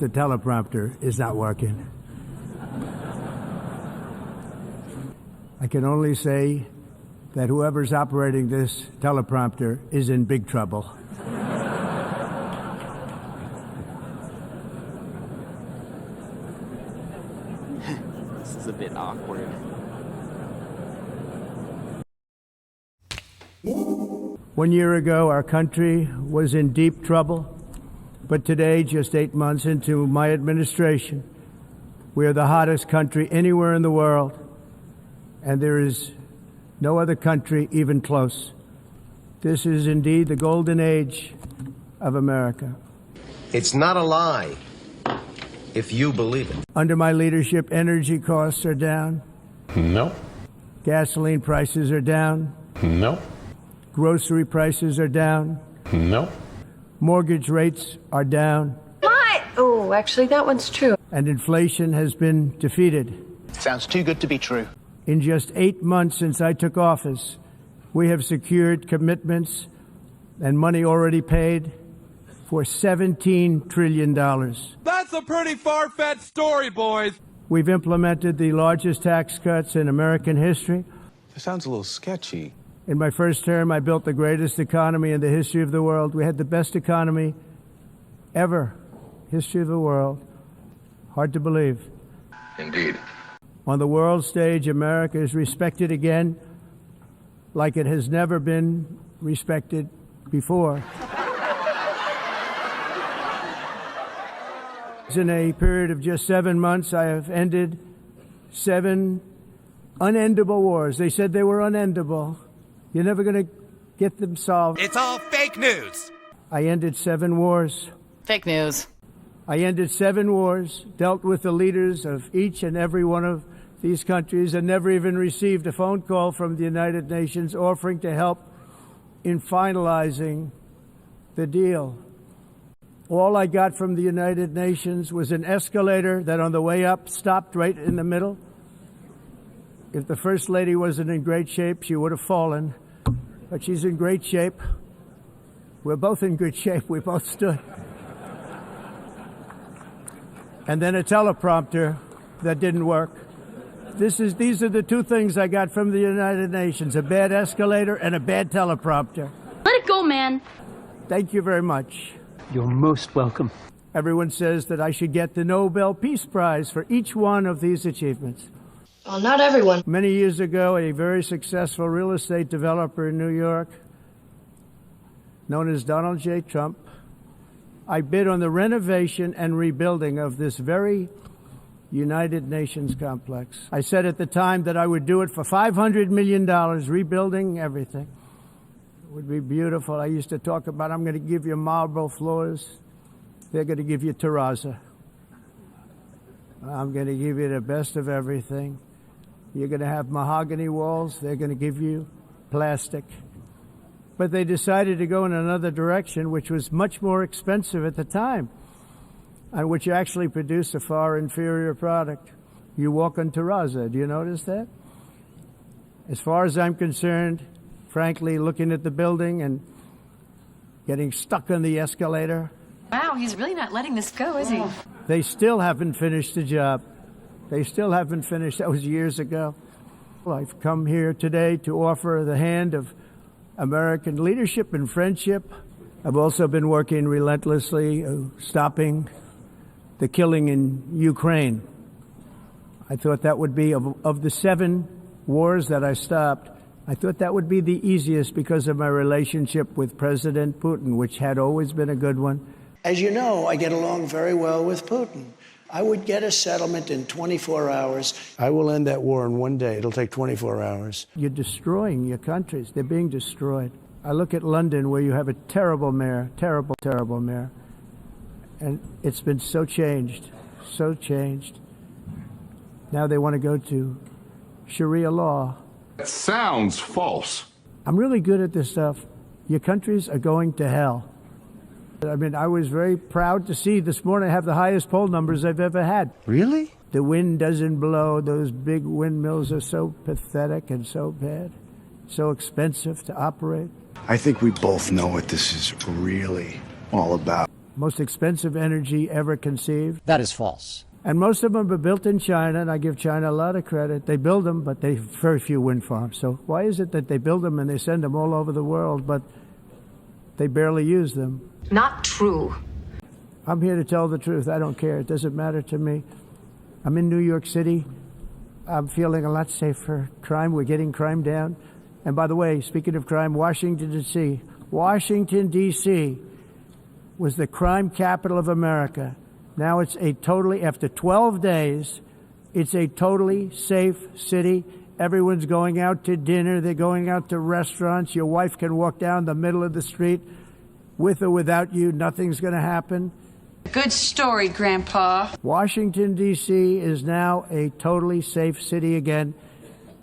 The teleprompter is not working. I can only say that whoever's operating this teleprompter is in big trouble. This is a bit awkward. One year ago, our country was in deep trouble. But today, just 8 months into my administration, we are the hottest country anywhere in the world, and there is no other country even close. This is indeed the golden age of America. It's not a lie, if you believe it. Under my leadership, energy costs are down. No. Gasoline prices are down. No. Grocery prices are down. No. Mortgage rates are down. What? Oh, actually, that one's true. And inflation has been defeated. Sounds too good to be true. In just 8 months since I took office, we have secured commitments and money already paid for $17 trillion. That's a pretty far-fetched story, boys. We've implemented the largest tax cuts in American history. That sounds a little sketchy. In my first term, I built the greatest economy in the history of the world. We had the best economy ever, history of the world. Hard to believe. Indeed. On the world stage, America is respected again like it has never been respected before. In a period of just 7 months, I have ended 7 unendable wars. They said they were unendable. You're never going to get them solved. It's all fake news. I ended 7 wars. Fake news. I ended 7 wars, dealt with the leaders of each and every one of these countries, and never even received a phone call from the United Nations offering to help in finalizing the deal. All I got from the United Nations was an escalator that on the way up stopped right in the middle. If the First Lady wasn't in great shape, she would have fallen. But she's in great shape. We're both in good shape. We both stood. And then a teleprompter that didn't work. These are the 2 things I got from the United Nations, a bad escalator and a bad teleprompter. Let it go, man. Thank you very much. You're most welcome. Everyone says that I should get the Nobel Peace Prize for each one of these achievements. Well, not everyone. Many years ago, a very successful real estate developer in New York, known as Donald J. Trump, I bid on the renovation and rebuilding of this very United Nations complex. I said at the time that I would do it for $500 million, rebuilding everything. It would be beautiful. I used to talk about, I'm going to give you marble floors. They're going to give you terrazzo. I'm going to give you the best of everything. You're going to have mahogany walls. They're going to give you plastic. But they decided to go in another direction, which was much more expensive at the time, and which actually produced a far inferior product. You walk on terrazzo. Do you notice that? As far as I'm concerned, frankly, looking at the building and getting stuck on the escalator. Wow, he's really not letting this go, is he? They still haven't finished the job. They still haven't finished. That was years ago. Well, I've come here today to offer the hand of American leadership and friendship. I've also been working relentlessly stopping the killing in Ukraine. I thought that would be, of the 7 wars that I stopped, I thought that would be the easiest because of my relationship with President Putin, which had always been a good one. As you know, I get along very well with Putin. I would get a settlement in 24 hours. I will end that war in 1 day. It'll take 24 hours. You're destroying your countries. They're being destroyed. I look at London, where you have a terrible mayor, terrible, terrible mayor. And it's been so changed, so changed. Now they want to go to Sharia law. That sounds false. I'm really good at this stuff. Your countries are going to hell. I mean, I was very proud to see this morning I have the highest poll numbers I've ever had. Really? The wind doesn't blow. Those big windmills are so pathetic and so bad, so expensive to operate. I think we both know what this is really all about. most expensive energy ever conceived. That is false. And most of them are built in China, and I give China a lot of credit. They build them, but they have very few wind farms. So why is it that they build them and they send them all over the world, but they barely use them? Not true. I'm here to tell the truth. I don't care. It doesn't matter to me. I'm in New York City. I'm feeling a lot safer. Crime, we're getting crime down. And by the way, speaking of crime, Washington, D.C. Washington, D.C. was the crime capital of America. Now it's after 12 days, it's a totally safe city. Everyone's going out to dinner. They're going out to restaurants. Your wife can walk down the middle of the street with or without you. Nothing's going to happen. Good story, Grandpa. Washington, D.C. is now a totally safe city again,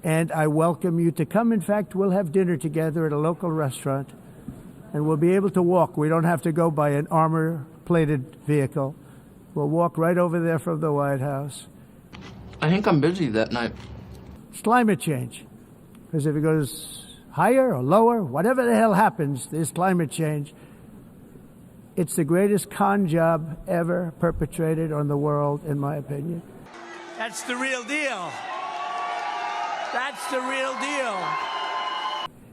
and I welcome you to come. In fact, we'll have dinner together at a local restaurant, and we'll be able to walk. We don't have to go by an armor-plated vehicle. We'll walk right over there from the White House. I think I'm busy that night. It's climate change. Because if it goes higher or lower, whatever the hell happens, there's climate change. It's the greatest con job ever perpetrated on the world, in my opinion. That's the real deal. That's the real deal.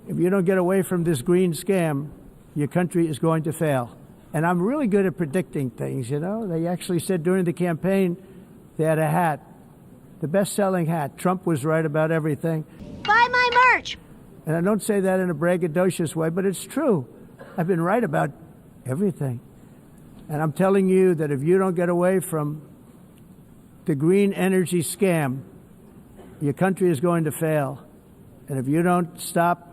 If you don't get away from this green scam, your country is going to fail. And I'm really good at predicting things, you know. They actually said during the campaign they had a hat, the best-selling hat. Trump was right about everything. Buy my merch. And I don't say that in a braggadocious way, but it's true. I've been right about everything. And I'm telling you that if you don't get away from the green energy scam, your country is going to fail. And if you don't stop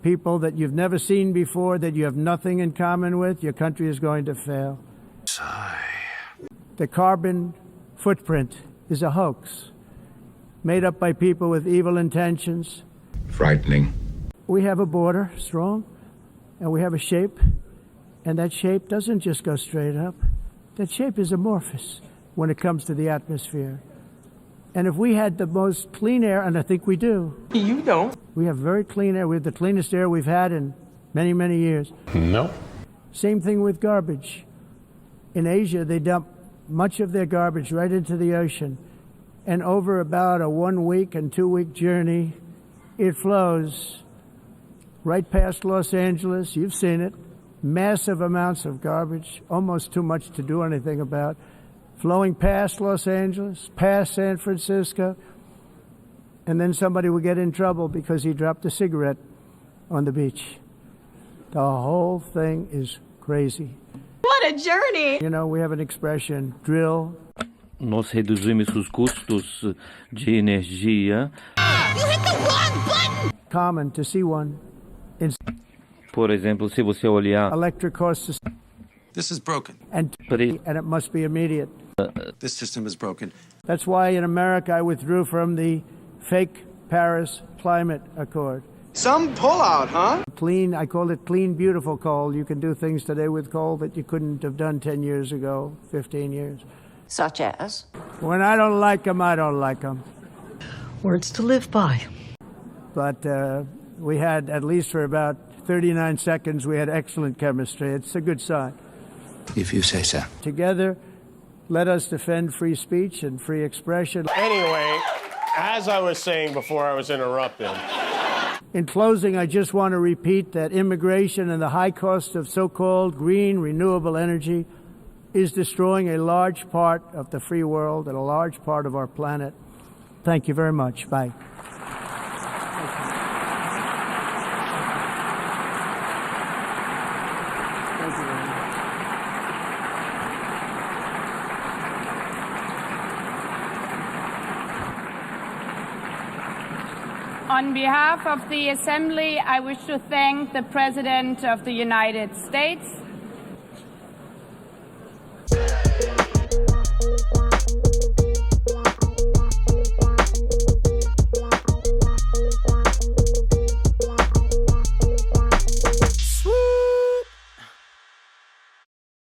people that you've never seen before, that you have nothing in common with, your country is going to fail. Sigh. The carbon footprint is a hoax made up by people with evil intentions. Frightening. We have a border, strong, and we have a shape, and that shape doesn't just go straight up. That shape is amorphous when it comes to the atmosphere. And if we had the most clean air, and I think we do. You don't. We have very clean air. We have the cleanest air we've had in many, many years. No. Same thing with garbage. In Asia, they dump much of their garbage right into the ocean. And over about a 1 week and 2 week journey, it flows right past Los Angeles. You've seen it. Massive amounts of garbage, almost too much to do anything about. Flowing past Los Angeles, past San Francisco, and then somebody will get in trouble because he dropped a cigarette on the beach. The whole thing is crazy. What a journey! You know, we have an expression, drill. Nós reduzimos os custos de energia. You hit the wrong button! Common to see one. Por exemplo, se você olhar, Electric costs. This is broken. And it must be immediate. This system is broken. That's why in America I withdrew from the fake Paris Climate Accord. Some pullout, huh? Clean, I call it clean, beautiful coal. You can do things today with coal that you couldn't have done 10 years ago, 15 years. Such as? When I don't like them, I don't like them. Words to live by. But we had, at least for about 39 seconds, we had excellent chemistry. It's a good sign. If you say so. Together, let us defend free speech and free expression. Anyway, as I was saying before I was interrupted. In closing, I just want to repeat that immigration and the high cost of so-called green renewable energy is destroying a large part of the free world and a large part of our planet. Thank you very much. Bye. On behalf of the Assembly, I wish to thank the President of the United States,